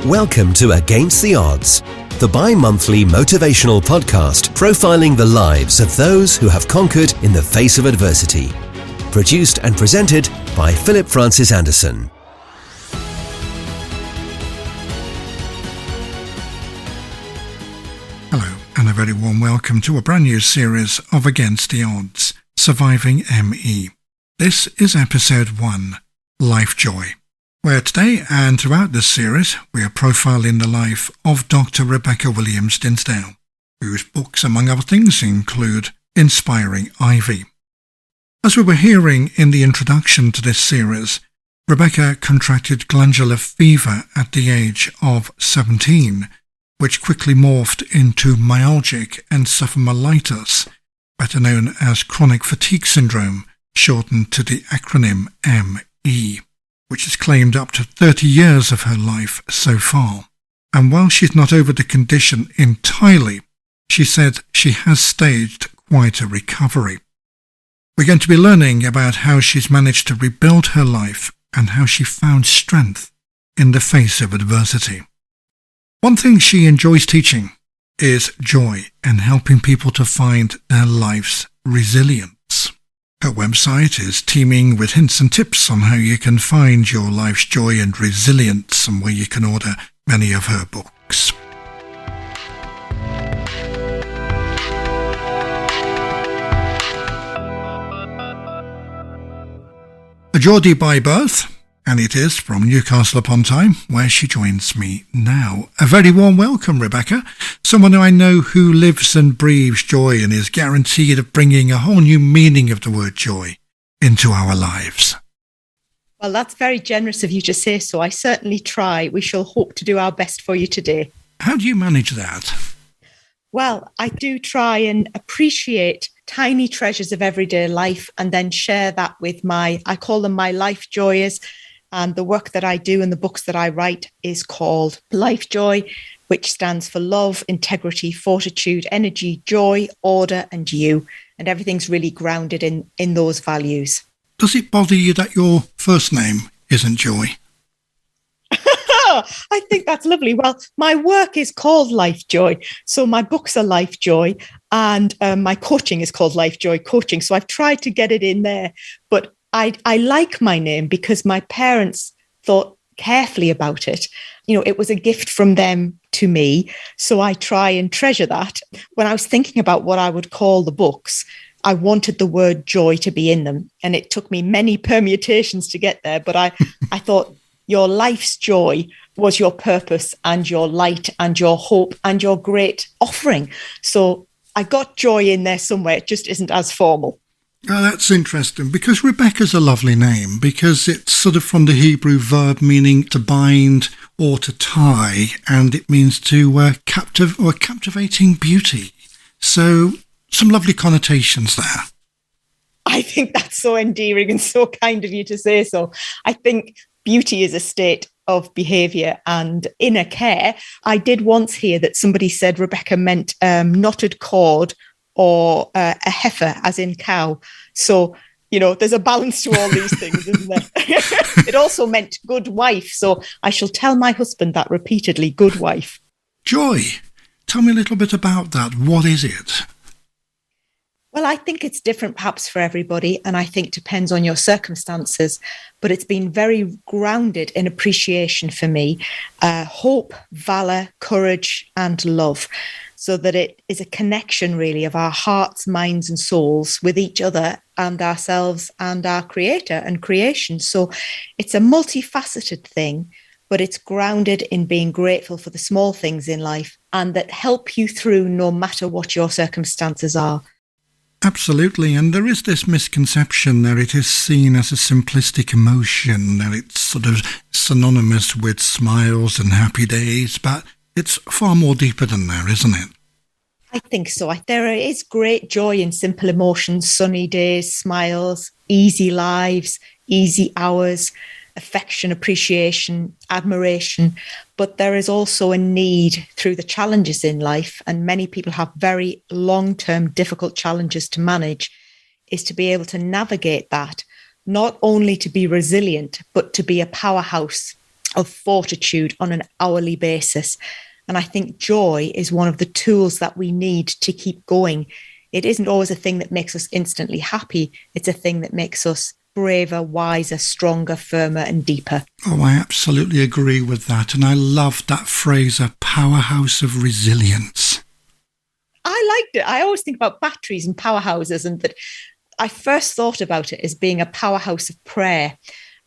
Welcome to Against the Odds, the bi-monthly motivational podcast profiling the lives of those who have conquered in the face of adversity. Produced and presented by Philip Francis Anderson. Hello, and a very warm welcome to a brand new series of Against the Odds, Surviving ME. This is episode 1, Life Joy, where today and throughout this series we are profiling the life of Dr. Rebecca Williams Dinsdale, whose books, among other things, include Inspiring Ivy. As we were hearing in the introduction to this series, Rebecca contracted glandular fever at the age of 17, which quickly morphed into myalgic encephalomyelitis, better known as chronic fatigue syndrome, shortened to the acronym ME, which has claimed up to 30 years of her life so far. And while she's not over the condition entirely, she said she has staged quite a recovery. We're going to be learning about how she's managed to rebuild her life and how she found strength in the face of adversity. One thing she enjoys teaching is joy and helping people to find their life's resilience. Her website is teeming with hints and tips on how you can find your life's joy and resilience, and where you can order many of her books. A Geordie by birth, and it is from Newcastle upon Tyne, where she joins me now. A very warm welcome, Rebecca, someone who I know who lives and breathes joy and is guaranteed of bringing a whole new meaning of the word joy into our lives. Well, that's very generous of you to say so. I certainly try. We shall hope to do our best for you today. How do you manage that? Well, I do try and appreciate tiny treasures of everyday life and then share that with I call them my life joyers. And the work that I do and the books that I write is called Life Joy, which stands for love, integrity, fortitude, energy, joy, order, and you. And everything's really grounded in those values. Does it bother you that your first name isn't Joy? I think that's lovely. Well, my work is called Life Joy. So my books are Life Joy, and my coaching is called Life Joy Coaching. So I've tried to get it in there. But I like my name because my parents thought carefully about it. You know, it was a gift from them to me. So I try and treasure that. When I was thinking about what I would call the books, I wanted the word joy to be in them. And it took me many permutations to get there. But I thought your life's joy was your purpose and your light and your hope and your great offering. So I got joy in there somewhere. It just isn't as formal. Oh, that's interesting, because Rebecca's a lovely name, because it's sort of from the Hebrew verb meaning to bind or to tie, and it means to captivating beauty. So some lovely connotations there. I think that's so endearing and so kind of you to say so. I think beauty is a state of behaviour and inner care. I did once hear that somebody said Rebecca meant knotted cord or a heifer, as in cow. So, you know, there's a balance to all these things, isn't there? It also meant good wife. So I shall tell my husband that repeatedly, good wife. Joy. Tell me a little bit about that. What is it? Well, I think it's different perhaps for everybody, and I think depends on your circumstances, but it's been very grounded in appreciation for me, hope, valour, courage and love, so that it is a connection really of our hearts, minds and souls with each other and ourselves and our creator and creation. So it's a multifaceted thing, but it's grounded in being grateful for the small things in life and that help you through no matter what your circumstances are. Absolutely, and there is this misconception that it is seen as a simplistic emotion, that it's sort of synonymous with smiles and happy days, but it's far more deeper than that, isn't it? I think so. There is great joy in simple emotions, sunny days, smiles, easy lives, easy hours, affection, appreciation, admiration. But there is also a need through the challenges in life, and many people have very long-term difficult challenges to manage, is to be able to navigate that, not only to be resilient, but to be a powerhouse of fortitude on an hourly basis. And I think joy is one of the tools that we need to keep going. It isn't always a thing that makes us instantly happy. It's a thing that makes us braver, wiser, stronger, firmer, and deeper. Oh, I absolutely agree with that. And I love that phrase, a powerhouse of resilience. I liked it. I always think about batteries and powerhouses, and that I first thought about it as being a powerhouse of prayer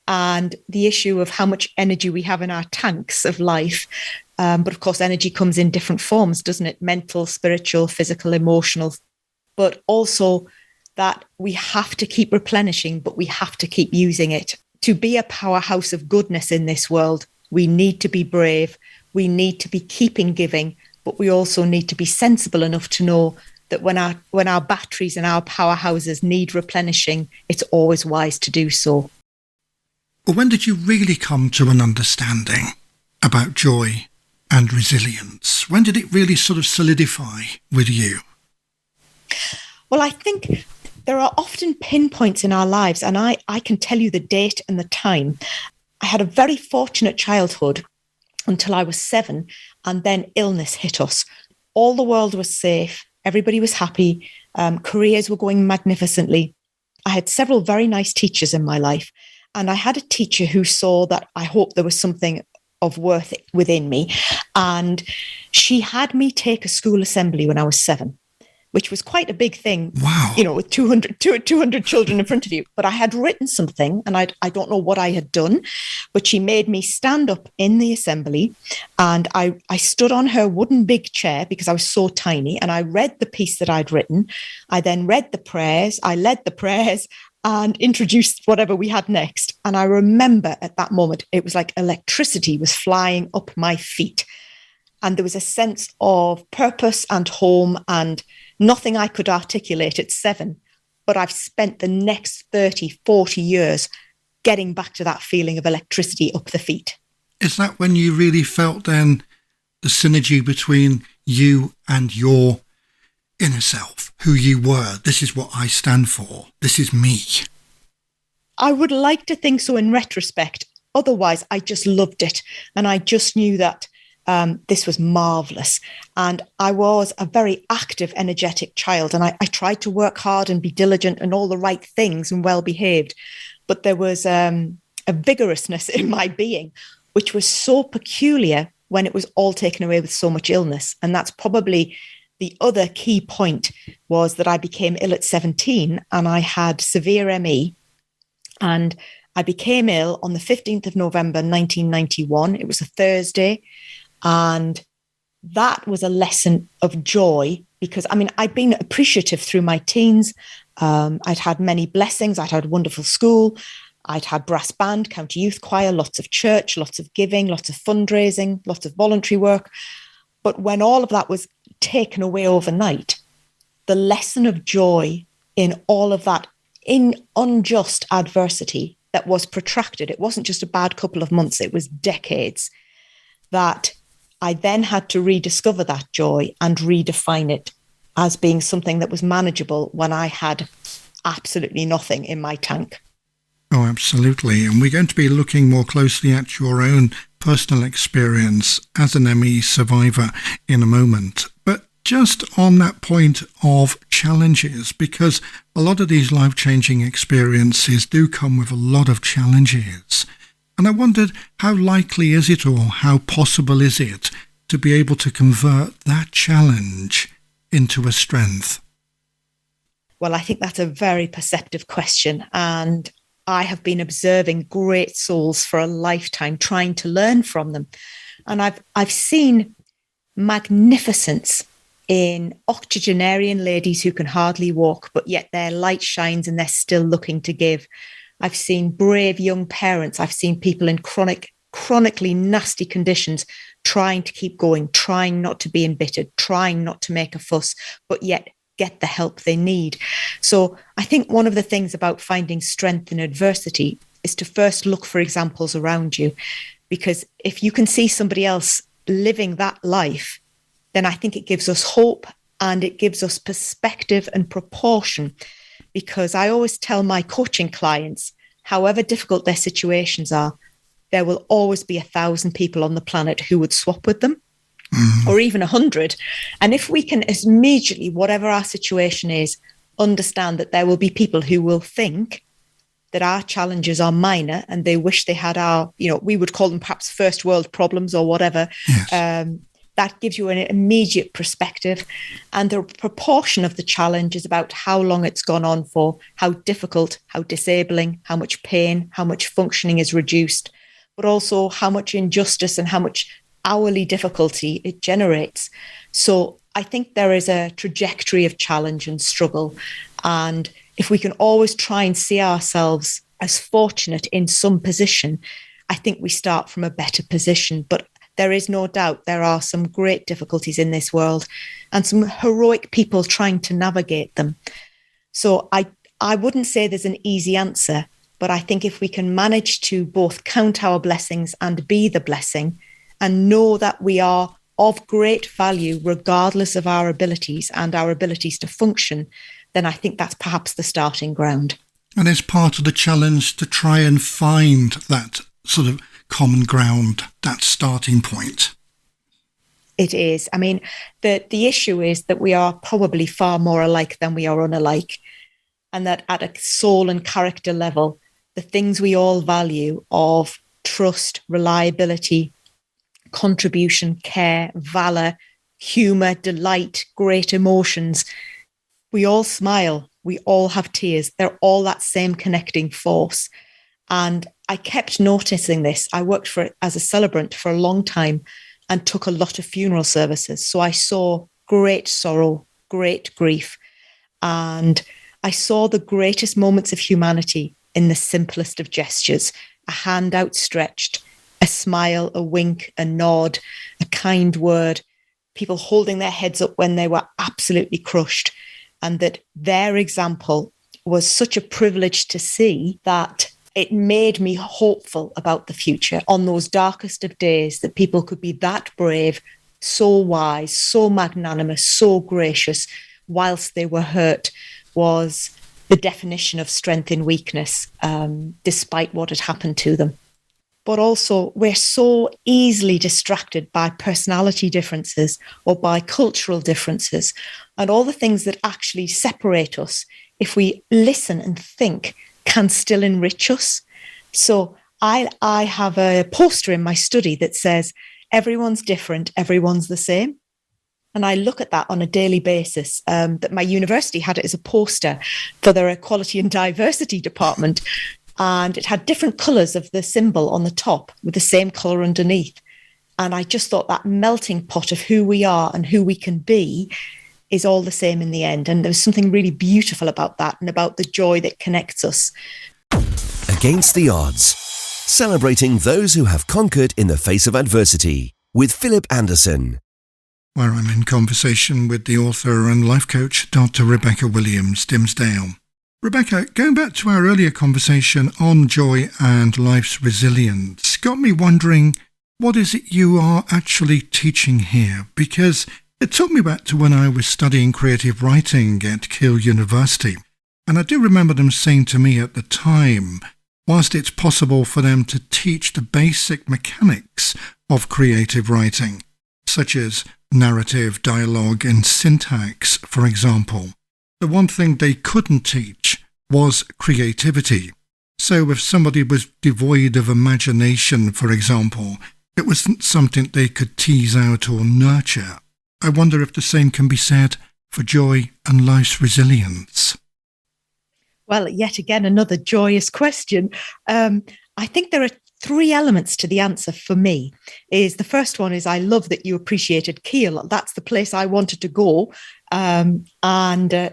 and the issue of how much energy we have in our tanks of life. But of course, energy comes in different forms, doesn't it? Mental, spiritual, physical, emotional, but also that we have to keep replenishing, but we have to keep using it. To be a powerhouse of goodness in this world, we need to be brave. We need to be keeping giving, but we also need to be sensible enough to know that when our batteries and our powerhouses need replenishing, it's always wise to do so. Well, when did you really come to an understanding about joy and resilience? When did it really sort of solidify with you? Well, I think there are often pinpoints in our lives, and I can tell you the date and the time. I had a very fortunate childhood until I was 7, and then illness hit us. All the world was safe. Everybody was happy. Careers were going magnificently. I had several very nice teachers in my life, and I had a teacher who saw that I hoped there was something of worth within me, and she had me take a school assembly when I was 7. Which was quite a big thing. Wow. With 200 children in front of you. But I had written something, and I don't know what I had done, but she made me stand up in the assembly, and I stood on her wooden big chair because I was so tiny, and I read the piece that I'd written. I then read the prayers, I led the prayers, and introduced whatever we had next. And I remember at that moment, it was like electricity was flying up my feet. And there was a sense of purpose and home and nothing I could articulate at 7, but I've spent the next 30, 40 years getting back to that feeling of electricity up the feet. Is that when you really felt then the synergy between you and your inner self, who you were? This is what I stand for. This is me. I would like to think so in retrospect. Otherwise, I just loved it. And I just knew that this was marvelous. And I was a very active, energetic child. And I tried to work hard and be diligent and all the right things and well behaved. But there was a vigorousness in my being, which was so peculiar when it was all taken away with so much illness. And that's probably the other key point, was that I became ill at 17 and I had severe ME. And I became ill on the 15th of November, 1991. It was a Thursday. And that was a lesson of joy because, I'd been appreciative through my teens. I'd had many blessings. I'd had a wonderful school. I'd had brass band, county youth choir, lots of church, lots of giving, lots of fundraising, lots of voluntary work. But when all of that was taken away overnight, the lesson of joy in all of that, in unjust adversity that was protracted, it wasn't just a bad couple of months, it was decades, that I then had to rediscover that joy and redefine it as being something that was manageable when I had absolutely nothing in my tank. Oh, absolutely. And we're going to be looking more closely at your own personal experience as an ME survivor in a moment. But just on that point of challenges, because a lot of these life-changing experiences do come with a lot of challenges. And I wondered, how likely is it, or how possible is it, to be able to convert that challenge into a strength? Well, I think that's a very perceptive question. And I have been observing great souls for a lifetime, trying to learn from them. And I've seen magnificence in octogenarian ladies who can hardly walk, but yet their light shines and they're still looking to give. I've seen brave young parents. I've seen people in chronically nasty conditions trying to keep going, trying not to be embittered, trying not to make a fuss, but yet get the help they need. So I think one of the things about finding strength in adversity is to first look for examples around you. Because if you can see somebody else living that life, then I think it gives us hope and it gives us perspective and proportion. Because I always tell my coaching clients, however difficult their situations are, there will always be 1,000 people on the planet who would swap with them, or even 100. And if we can immediately, whatever our situation is, understand that there will be people who will think that our challenges are minor and they wish they had our, we would call them perhaps first world problems or whatever. Yes. That gives you an immediate perspective. And the proportion of the challenge is about how long it's gone on for, how difficult, how disabling, how much pain, how much functioning is reduced, but also how much injustice and how much hourly difficulty it generates. So I think there is a trajectory of challenge and struggle. And if we can always try and see ourselves as fortunate in some position, I think we start from a better position. But there is no doubt there are some great difficulties in this world and some heroic people trying to navigate them. So I wouldn't say there's an easy answer, but I think if we can manage to both count our blessings and be the blessing and know that we are of great value regardless of our abilities and our abilities to function, then I think that's perhaps the starting ground. And it's part of the challenge to try and find that sort of common ground, that starting point. It is. I mean, the issue is that we are probably far more alike than we are unalike, and that at a soul and character level, the things we all value of trust, reliability, contribution, care, valor, humour, delight, great emotions, we all smile, we all have tears. They're all that same connecting force. And I kept noticing this. I worked as a celebrant for a long time and took a lot of funeral services. So I saw great sorrow, great grief. And I saw the greatest moments of humanity in the simplest of gestures: a hand outstretched, a smile, a wink, a nod, a kind word, people holding their heads up when they were absolutely crushed. And that their example was such a privilege to see that it made me hopeful about the future on those darkest of days, that people could be that brave, so wise, so magnanimous, so gracious, whilst they were hurt, was the definition of strength in weakness, despite what had happened to them. But also, we're so easily distracted by personality differences or by cultural differences and all the things that actually separate us, if we listen and think, can still enrich us. So I have a poster in my study that says, everyone's different, everyone's the same. And I look at that on a daily basis. That my university had it as a poster for their equality and diversity department. And it had different colours of the symbol on the top with the same colour underneath. And I just thought that melting pot of who we are and who we can be is all the same in the end. And there's something really beautiful about that and about the joy that connects us. Against the Odds, celebrating those who have conquered in the face of adversity, with Philip Anderson. Where I'm in conversation with the author and life coach, Dr. Rebecca Williams Dinsdale. Rebecca, going back to our earlier conversation on joy and life's resilience, got me wondering, what is it you are actually teaching here? Because it took me back to when I was studying creative writing at Keele University. And I do remember them saying to me at the time, whilst it's possible for them to teach the basic mechanics of creative writing, such as narrative, dialogue, and syntax, for example, the one thing they couldn't teach was creativity. So if somebody was devoid of imagination, for example, it wasn't something they could tease out or nurture. I wonder if the same can be said for joy and life's resilience. Well, yet again, another joyous question. I think there are three elements to the answer for me. The first one is I love that you appreciated Keele. That's the place I wanted to go and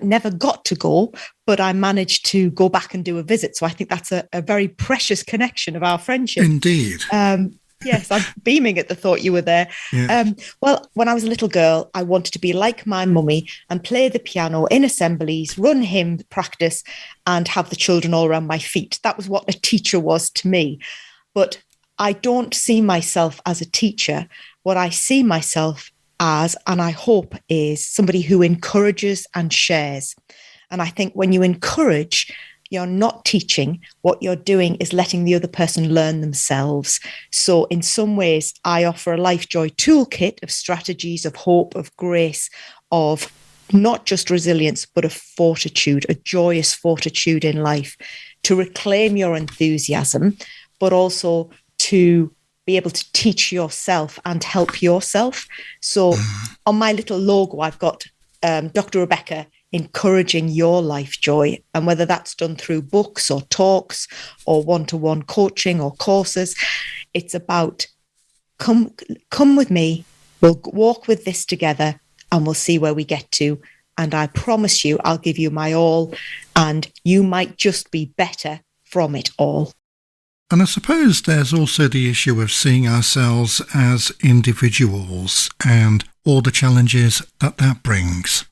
never got to go, but I managed to go back and do a visit. So I think that's a very precious connection of our friendship. Indeed. Yes, I'm beaming at the thought you were there. Yeah. Well, when I was a little girl, I wanted to be like my mummy and play the piano in assemblies, run hymn practice, and have the children all around my feet. That was what a teacher was to me. But I don't see myself as a teacher. What I see myself as, and I hope, is somebody who encourages and shares. And I think when you encourage, you're not teaching, what you're doing is letting the other person learn themselves. So in some ways, I offer a Life Joy toolkit of strategies, of hope, of grace, of not just resilience, but of fortitude, a joyous fortitude in life, to reclaim your enthusiasm, but also to be able to teach yourself and help yourself. So on my little logo, I've got Dr. Rebecca encouraging your life joy. And whether that's done through books or talks or one-to-one coaching or courses, it's about come with me, we'll walk with this together and we'll see where we get to. And I promise you, I'll give you my all, and you might just be better from it all. And I suppose there's also the issue of seeing ourselves as individuals and all the challenges that brings.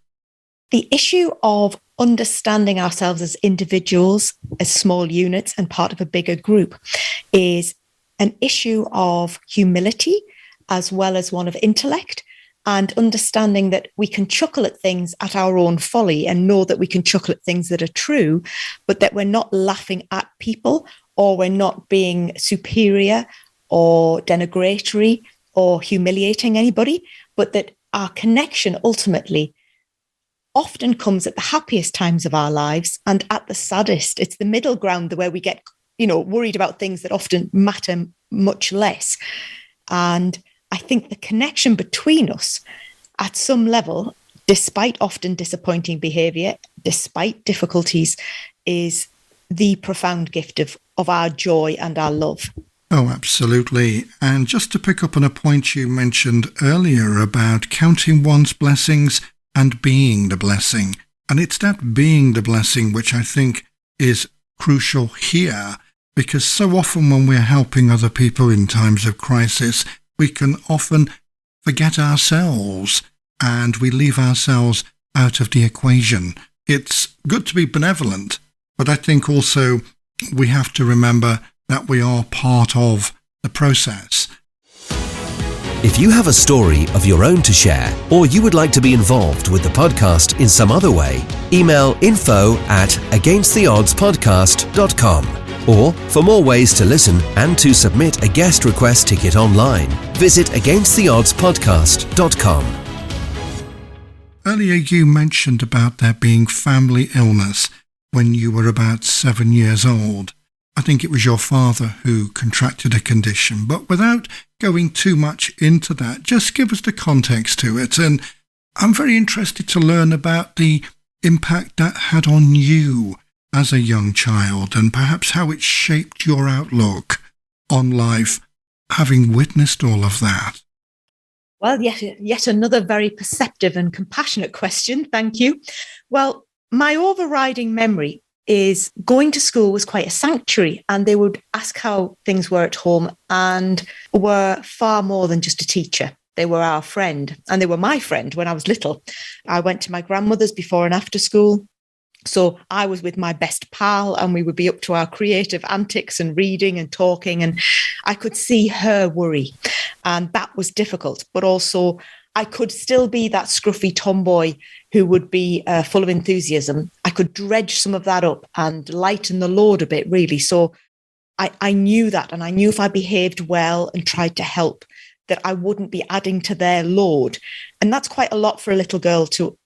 The issue of understanding ourselves as individuals, as small units and part of a bigger group, is an issue of humility as well as one of intellect, and understanding that we can chuckle at things at our own folly and know that we can chuckle at things that are true, but that we're not laughing at people, or we're not being superior or denigratory or humiliating anybody, but that our connection ultimately often comes at the happiest times of our lives and at the saddest. It's the middle ground where we get, worried about things that often matter much less. And I think the connection between us at some level, despite often disappointing behavior, despite difficulties, is the profound gift of our joy and our love. Oh, absolutely. And just to pick up on a point you mentioned earlier about counting one's blessings and being the blessing. And it's that being the blessing which I think is crucial here, because so often when we're helping other people in times of crisis, we can often forget ourselves and we leave ourselves out of the equation. It's good to be benevolent, but I think also we have to remember that we are part of the process. If you have a story of your own to share, or you would like to be involved with the podcast in some other way, email info@againsttheoddspodcast.com. Or, for more ways to listen and to submit a guest request ticket online, visit againsttheoddspodcast.com. Earlier you mentioned about there being family illness when you were about 7 years old. I think it was your father who contracted a condition, but without going too much into that, just give us the context to it. And I'm very interested to learn about the impact that had on you as a young child, and perhaps how it shaped your outlook on life, having witnessed all of that. Well, yet another very perceptive and compassionate question. Thank you. Well, my overriding memory is going to school was quite a sanctuary, and they would ask how things were at home and were far more than just a teacher. They were our friend, and they were my friend when I was little. I went to my grandmother's before and after school. So I was with my best pal, and we would be up to our creative antics and reading and talking, and I could see her worry, and that was difficult. But also I could still be that scruffy tomboy who would be full of enthusiasm. I could dredge some of that up and lighten the load a bit, really. So I knew that, and I knew if I behaved well and tried to help, that I wouldn't be adding to their load. And that's quite a lot for a little girl to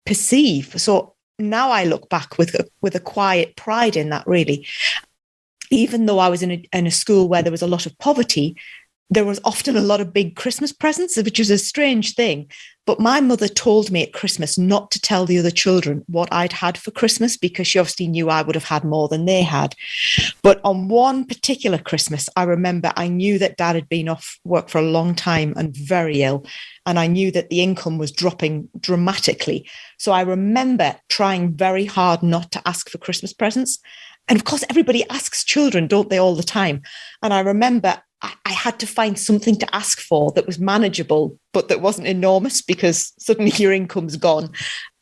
perceive. So now I look back with a quiet pride in that, really. Even though I was in a school where there was a lot of poverty, there was often a lot of big Christmas presents, which is a strange thing. But my mother told me at Christmas not to tell the other children what I'd had for Christmas, because she obviously knew I would have had more than they had. But on one particular Christmas, I remember I knew that Dad had been off work for a long time and very ill. And I knew that the income was dropping dramatically. So I remember trying very hard not to ask for Christmas presents. And of course, everybody asks children, don't they, all the time? And I remember I had to find something to ask for that was manageable, but that wasn't enormous, because suddenly your income's gone.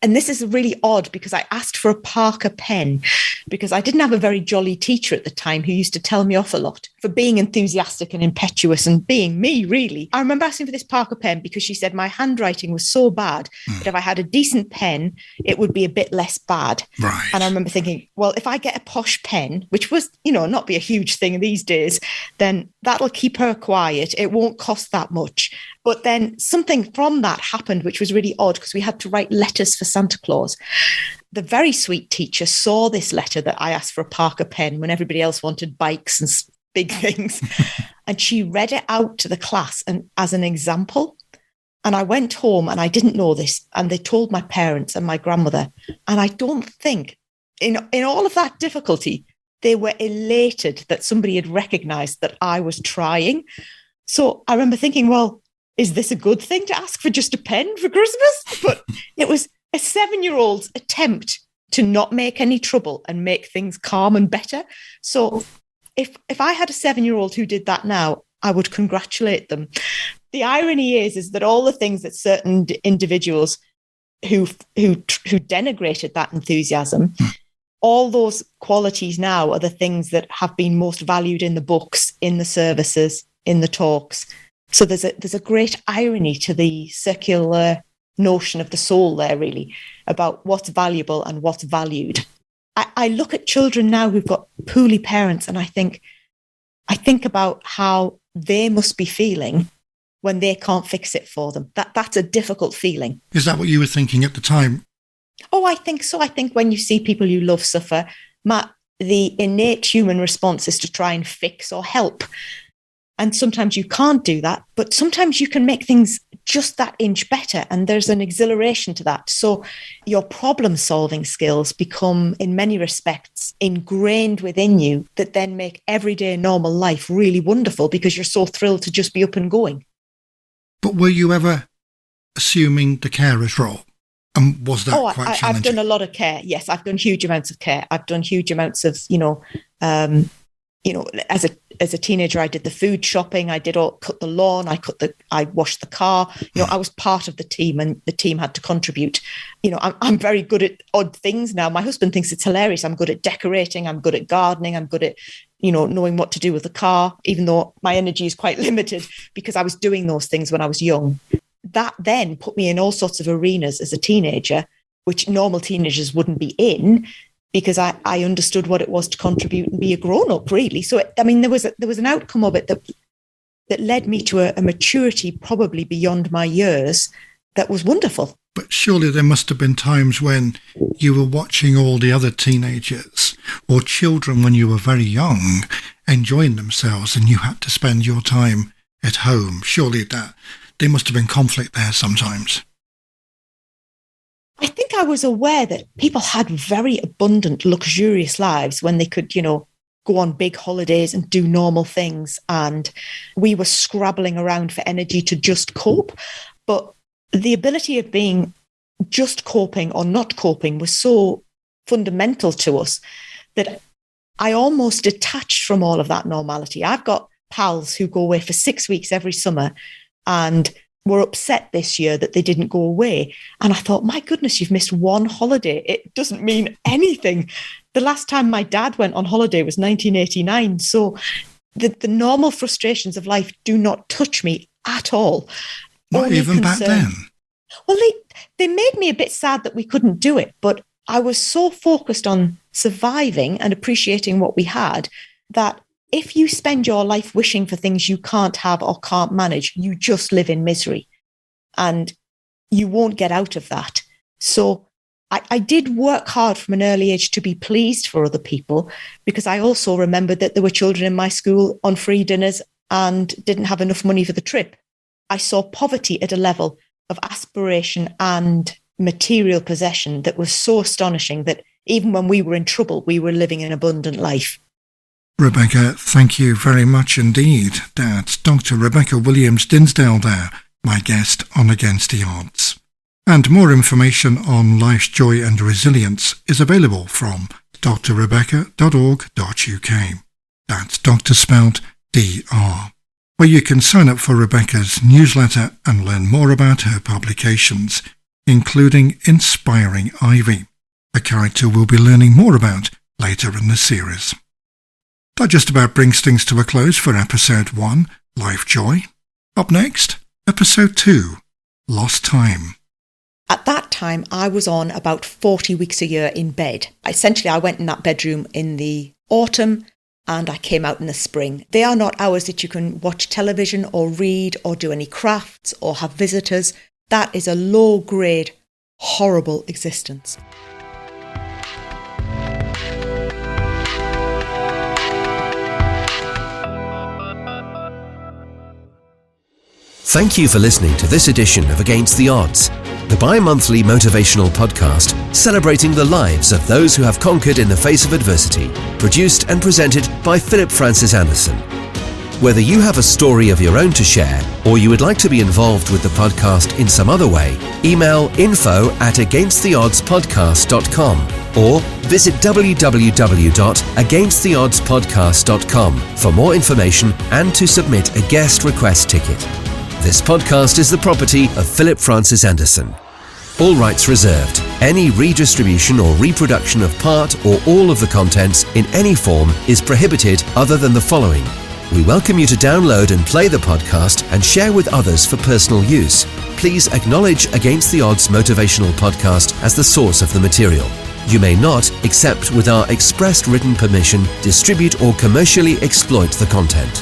And this is really odd because I asked for a Parker pen because I didn't have a very jolly teacher at the time who used to tell me off a lot for being enthusiastic and impetuous and being me, really. I remember asking for this Parker pen because she said my handwriting was so bad that if I had a decent pen, it would be a bit less bad. Right. And I remember thinking, well, if I get a posh pen, which was, not be a huge thing these days, then that'll keep her quiet. It won't cost that much. But then something from that happened, which was really odd because we had to write letters for Santa Claus. The very sweet teacher saw this letter that I asked for a Parker pen when everybody else wanted bikes and big things. And she read it out to the class and as an example. And I went home and I didn't know this. And they told my parents and my grandmother. And I don't think in all of that difficulty, they were elated that somebody had recognized that I was trying. So I remember thinking, well, is this a good thing to ask for just a pen for Christmas? But it was a 7-year-old's attempt to not make any trouble and make things calm and better. So if I had a 7-year-old who did that now, I would congratulate them. The irony is that all the things that certain individuals who denigrated that enthusiasm, all those qualities now are the things that have been most valued in the books, in the services, in the talks. So there's a great irony to the circular notion of the soul there, really, about what's valuable and what's valued. I look at children now who've got poorly parents and I think about how they must be feeling when they can't fix it for them. That's a difficult feeling. Is that what you were thinking at the time? Oh, I think so. I think when you see people you love suffer, the innate human response is to try and fix or help. And sometimes you can't do that, but sometimes you can make things just that inch better. And there's an exhilaration to that. So your problem-solving skills become, in many respects, ingrained within you that then make everyday normal life really wonderful because you're so thrilled to just be up and going. But were you ever assuming the carer's role? And was that quite challenging? I've done a lot of care. Yes, I've done huge amounts of care. I've done huge amounts of, as a teenager, I did the food shopping. I cut the lawn. I washed the car. I was part of the team, and the team had to contribute. I'm very good at odd things now. My husband thinks it's hilarious. I'm good at decorating. I'm good at gardening. I'm good at, knowing what to do with the car, even though my energy is quite limited because I was doing those things when I was young. That then put me in all sorts of arenas as a teenager, which normal teenagers wouldn't be in, because I understood what it was to contribute and be a grown-up, really. So, there was an outcome of it that led me to a maturity probably beyond my years that was wonderful. But surely there must have been times when you were watching all the other teenagers or children when you were very young enjoying themselves and you had to spend your time at home. Surely there must have been conflict there sometimes. I think I was aware that people had very abundant, luxurious lives when they could, go on big holidays and do normal things. And we were scrabbling around for energy to just cope. But the ability of being just coping or not coping was so fundamental to us that I almost detached from all of that normality. I've got pals who go away for 6 weeks every summer and were upset this year that they didn't go away. And I thought, my goodness, you've missed one holiday. It doesn't mean anything. The last time my dad went on holiday was 1989. So the normal frustrations of life do not touch me at all. Not even back then? Well, they made me a bit sad that we couldn't do it, but I was so focused on surviving and appreciating what we had that if you spend your life wishing for things you can't have or can't manage, you just live in misery and you won't get out of that. So I did work hard from an early age to be pleased for other people, because I also remembered that there were children in my school on free dinners and didn't have enough money for the trip. I saw poverty at a level of aspiration and material possession that was so astonishing that even when we were in trouble, we were living an abundant life. Rebecca, thank you very much indeed. That's Dr. Rebecca Williams Dinsdale there, my guest on Against the Odds. And more information on life's joy and resilience is available from drrebecca.org.uk. That's Dr. spelled D-R, where you can sign up for Rebecca's newsletter and learn more about her publications. including inspiring Ivy, a character we'll be learning more about later in the series. That just about brings things to a close for Episode 1, Life Joy. Up next, Episode 2, Lost Time. At that time, I was on about 40 weeks a year in bed. Essentially, I went in that bedroom in the autumn and I came out in the spring. They are not hours that you can watch television or read or do any crafts or have visitors. That is a low-grade, horrible existence. Thank you for listening to this edition of Against the Odds, the bi-monthly motivational podcast celebrating the lives of those who have conquered in the face of adversity, produced and presented by Philip Francis Anderson. Whether you have a story of your own to share or you would like to be involved with the podcast in some other way, email info@againsttheoddspodcast.com or visit www.againsttheoddspodcast.com for more information and to submit a guest request ticket. This podcast is the property of Philip Francis Anderson. All rights reserved. Any redistribution or reproduction of part or all of the contents in any form is prohibited other than the following. We welcome you to download and play the podcast and share with others for personal use. Please acknowledge Against the Odds Motivational Podcast as the source of the material. You may not, except with our expressed written permission, distribute or commercially exploit the content.